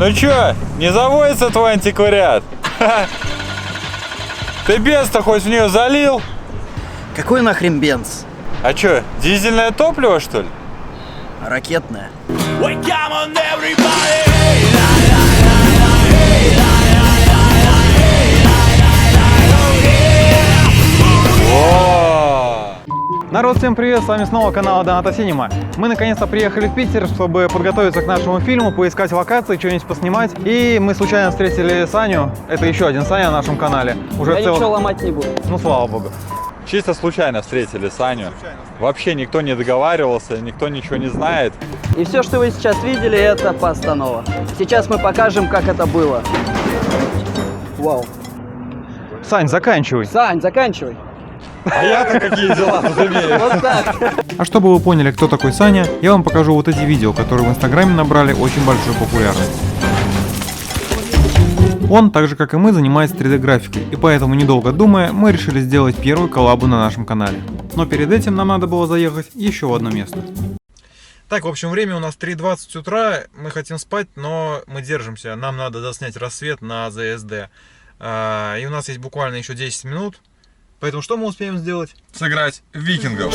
Ну чё, не заводится твой антиквариат? Ты бенз-то хоть в нее залил? Какой нахрен бенз? А чё, дизельное топливо, что ли? Ракетное. Народ, всем привет, с вами снова канал Доната Синема. Мы наконец-то приехали в Питер, чтобы подготовиться к нашему фильму, поискать локации, что-нибудь поснимать. И мы случайно встретили Саню, это еще один Саня на нашем канале. Я ничего ломать не буду. Ну, слава богу. Чисто случайно встретили Саню. Вообще никто не договаривался, никто ничего не знает. И все, что вы сейчас видели, это постанова. Сейчас мы покажем, как это было. Вау. Сань, заканчивай. Сань, заканчивай. А я-то какие дела тут имею? Вот так. А чтобы вы поняли, кто такой Саня, я вам покажу вот эти видео, которые в Инстаграме набрали очень большую популярность. Он, так же как и мы, занимается 3D-графикой, и поэтому, недолго думая, мы решили сделать первую коллабу на нашем канале. Но перед этим нам надо было заехать еще в одно место. Так, в общем, время у нас 3:20 утра, мы хотим спать, но мы держимся. Нам надо заснять рассвет на ЗСД. И у нас есть буквально еще 10 минут. Поэтому что мы успеем сделать? Сыграть в викингов.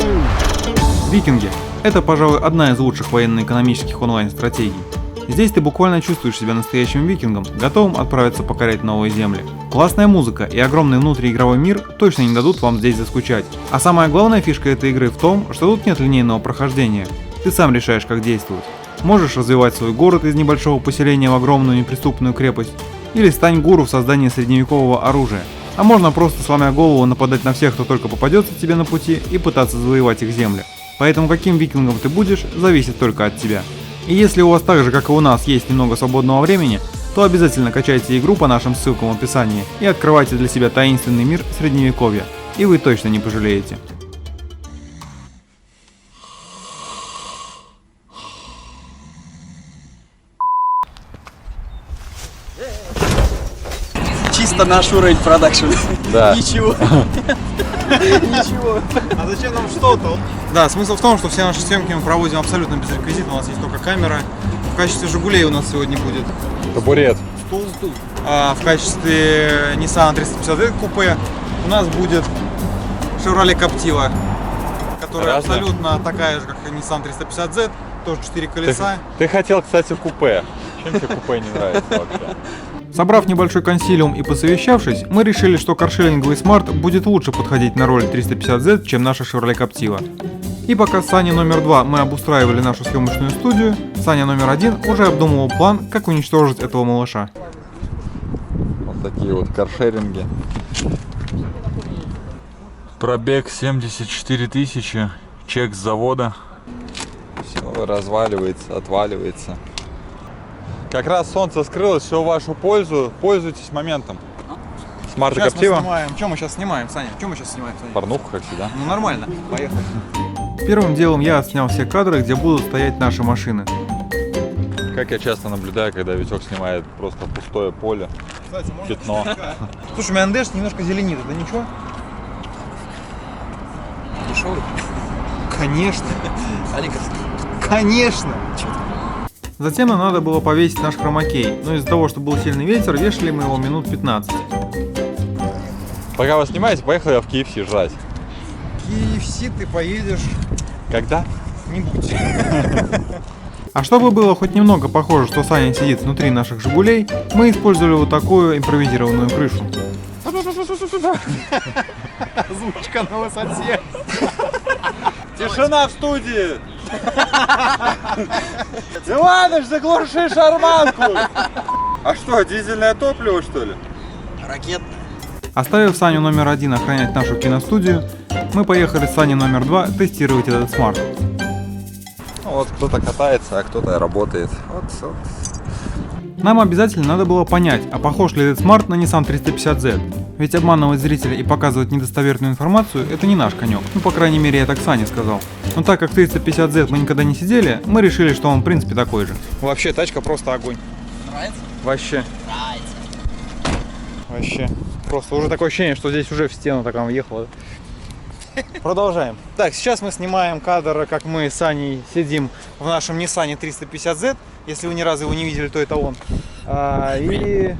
Викинги – это, пожалуй, одна из лучших военно-экономических онлайн-стратегий. Здесь ты буквально чувствуешь себя настоящим викингом, готовым отправиться покорять новые земли. Классная музыка и огромный внутриигровой мир точно не дадут вам здесь заскучать. А самая главная фишка этой игры в том, что тут нет линейного прохождения. Ты сам решаешь, как действовать. Можешь развивать свой город из небольшого поселения в огромную неприступную крепость, или стань гуру в создании средневекового оружия. А можно просто, сломя голову, нападать на всех, кто только попадется тебе на пути, и пытаться завоевать их земли. Поэтому каким викингом ты будешь, зависит только от тебя. И если у вас так же, как и у нас, есть немного свободного времени, то обязательно качайте игру по нашим ссылкам в описании и открывайте для себя таинственный мир Средневековья. И вы точно не пожалеете. Чисто наш уровень продакшн. Да. Ничего. Ничего. А зачем нам что-то? Да, смысл в том, что все наши съемки мы проводим абсолютно без реквизита, у нас есть только камера. В качестве «Жигулей» у нас сегодня будет Табурет. стул. А в качестве Nissan 350Z купе у нас будет Chevrolet Captiva, которая Разная? абсолютно такая же, как и Nissan 350Z, тоже 4 колеса. Ты хотел, кстати, купе. Чем тебе купе не нравится вообще? Собрав небольшой консилиум и посовещавшись, мы решили, что каршеринговый смарт будет лучше подходить на роль 350Z, чем наша Chevrolet Captiva. И пока с Саней номер 2 мы обустраивали нашу съемочную студию, Саня номер 1 уже обдумывал план, как уничтожить этого малыша. Вот такие вот каршеринги. Пробег 74 тысячи, чек с завода. Все разваливается, отваливается. Как раз солнце скрылось, все в вашу пользу. Пользуйтесь моментом. Смарт Сейчас мы Captiva. снимаем. Что мы сейчас снимаем, Саня? Что мы сейчас снимаем, Саня? Порнуху, как всегда. Ну нормально, поехали. Первым делом я отснял все кадры, где будут стоять наши машины. Как я часто наблюдаю, когда Витек снимает просто пустое поле, пятно. Слушай, у меня НДш немножко зеленит, это ничего? Дешевый? Конечно. Конечно. Затем нам надо было повесить наш хромакей, но из-за того, что был сильный ветер, вешали мы его минут 15. Пока вы снимаете, поехал я в KFC жрать. KFC ты поедешь Когда? не будь. А чтобы было хоть немного похоже, что Саня сидит внутри наших «Жигулей», мы использовали вот такую импровизированную крышу. Звучка на высоте. Тишина в студии! Иваныч, заглуши шарманку! А что, дизельное топливо, что ли? Ракетное. Оставив Саню номер 1 охранять нашу киностудию, мы поехали с Саней номер 2 тестировать этот смарт. Вот кто-то катается, а кто-то работает. Вот. Нам обязательно надо было понять, а похож ли этот смарт на Nissan 350Z. Ведь обманывать зрителя и показывать недостоверную информацию – это не наш конек. Ну, по крайней мере, я так Сане сказал. Но так как 350Z мы никогда не сидели, мы решили, что он в принципе такой же. Вообще, тачка просто огонь. Нравится? Вообще. Нравится. Вообще. Просто уже такое ощущение, что здесь уже в стену такая въехала. Продолжаем. Так, сейчас мы снимаем кадр, как мы с Саней сидим в нашем Nissan 350Z. Если вы ни разу его не видели, то это он. и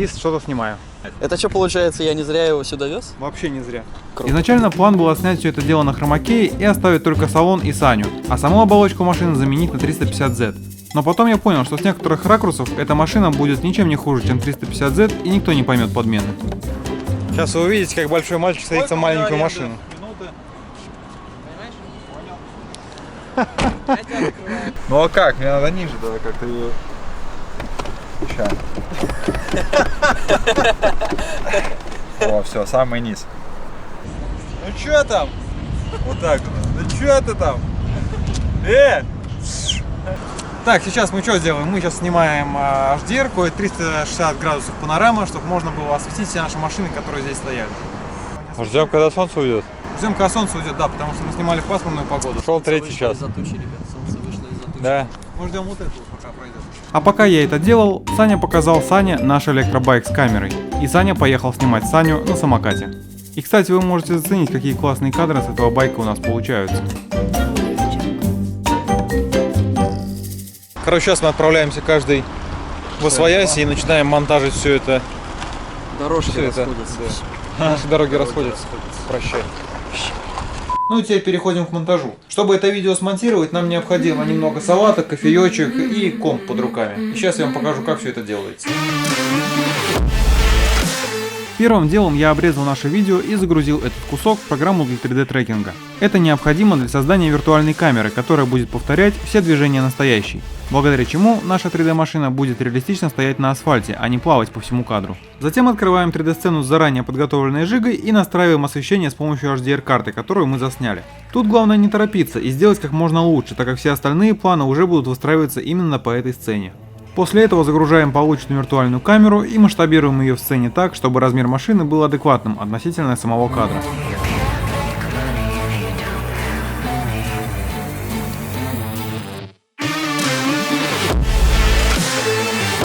что-то снимаю. Это что получается, я не зря его сюда вез? Вообще не зря. Круто. Изначально план был снять все это дело на хромакее и оставить только салон и Саню, а саму оболочку машины заменить на 350Z. Но потом я понял, что с некоторых ракурсов эта машина будет ничем не хуже, чем 350Z, и никто не поймет подмены. Сейчас вы увидите, как большой мальчик садится в маленькую машину. Ну а как? Мне надо ниже, давай как-то ее... Ща. О, все, самый низ. Ну чё там? Вот так вот. Ну чё ты там? Так, сейчас мы что сделаем? Мы сейчас снимаем HDR-ку, и 360 градусов панорама, чтобы можно было осветить все наши машины, которые здесь стоят. Ждем, когда солнце уйдет. Ждем, когда солнце уйдет, да, потому что мы снимали в пасмурную погоду. Шел третий час. Из-за тучи, ребят. Солнце вышло из-за тучи. Да. Мы ждем вот этого, пока пройдет. А пока я это делал, Саня показал Сане наш электробайк с камерой. И Саня поехал снимать Саню на самокате. И, кстати, вы можете заценить, какие классные кадры с этого байка у нас получаются. Короче, сейчас мы отправляемся каждый в освояси и начинаем монтажить все это. Дорожки Всё это. расходятся. Наши дороги расходятся. Прощай. Ну и теперь переходим к монтажу. Чтобы это видео смонтировать, нам необходимо немного салата, кофеечек и комп под руками. И сейчас я вам покажу, как все это делается. Первым делом я обрезал наше видео и загрузил этот кусок в программу для 3D трекинга. Это необходимо для создания виртуальной камеры, которая будет повторять все движения настоящей, благодаря чему наша 3D машина будет реалистично стоять на асфальте, а не плавать по всему кадру. Затем открываем 3D сцену с заранее подготовленной жигой и настраиваем освещение с помощью HDR карты, которую мы засняли. Тут главное не торопиться и сделать как можно лучше, так как все остальные планы уже будут выстраиваться именно по этой сцене. После этого загружаем полученную виртуальную камеру и масштабируем ее в сцене так, чтобы размер машины был адекватным относительно самого кадра.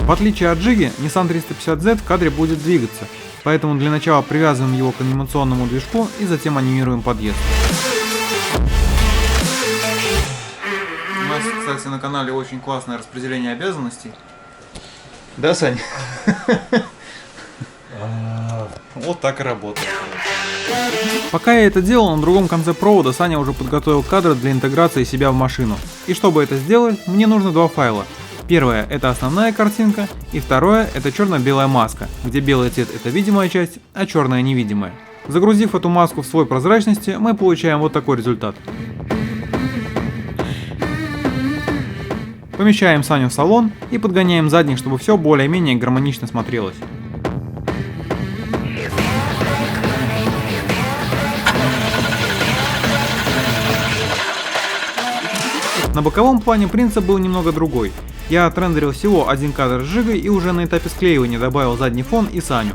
В отличие от Джиги, Nissan 350Z в кадре будет двигаться, поэтому для начала привязываем его к анимационному движку и затем анимируем подъезд. У нас, кстати, на канале очень классное распределение обязанностей. Да, Сань? Вот так и работает. Пока я это делал, на другом конце провода Саня уже подготовил кадры для интеграции себя в машину. И чтобы это сделать, мне нужно два файла. Первое — это основная картинка, и второе — это черно-белая маска, где белый цвет — это видимая часть, а черная — невидимая. Загрузив эту маску в слой прозрачности, мы получаем вот такой результат. Помещаем Саню в салон и подгоняем задних, чтобы все более-менее гармонично смотрелось. На боковом плане принцип был немного другой. Я отрендерил всего один кадр с жигой и уже на этапе склеивания добавил задний фон и Саню.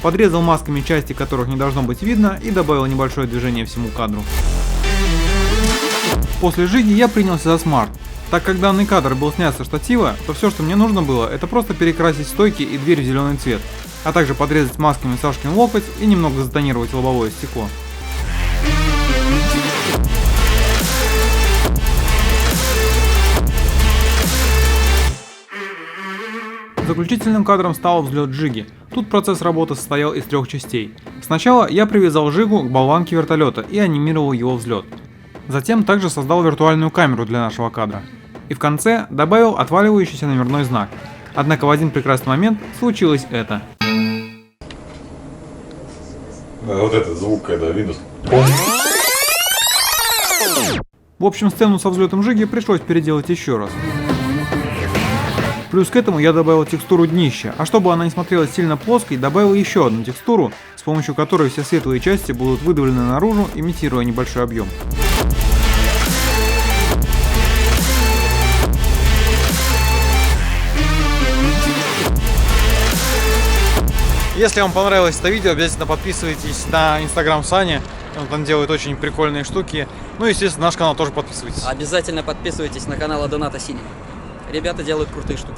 Подрезал масками части, которых не должно быть видно, и добавил небольшое движение всему кадру. После жиги я принялся за смарт. Так как данный кадр был снят со штатива, то все, что мне нужно было, это просто перекрасить стойки и дверь в зеленый цвет, а также подрезать масками Сашкин локоть и немного затонировать лобовое стекло. Заключительным кадром стал взлет Джиги. Тут процесс работы состоял из трех частей. Сначала я привязал Жигу к болванке вертолета и анимировал его взлет. Затем также создал виртуальную камеру для нашего кадра. И в конце добавил отваливающийся номерной знак. Однако в один прекрасный момент случилось это. Вот этот звук, когда видно. В общем, сцену со взлетом Жиги пришлось переделать еще раз. Плюс к этому я добавил текстуру днища, а чтобы она не смотрелась сильно плоской, добавил еще одну текстуру, с помощью которой все светлые части будут выдавлены наружу, имитируя небольшой объем. Если вам понравилось это видео, обязательно подписывайтесь на инстаграм Сани, он там делает очень прикольные штуки. Ну и, естественно, наш канал тоже подписывайтесь. Обязательно подписывайтесь на канал Доната Синема. Ребята делают крутые штуки.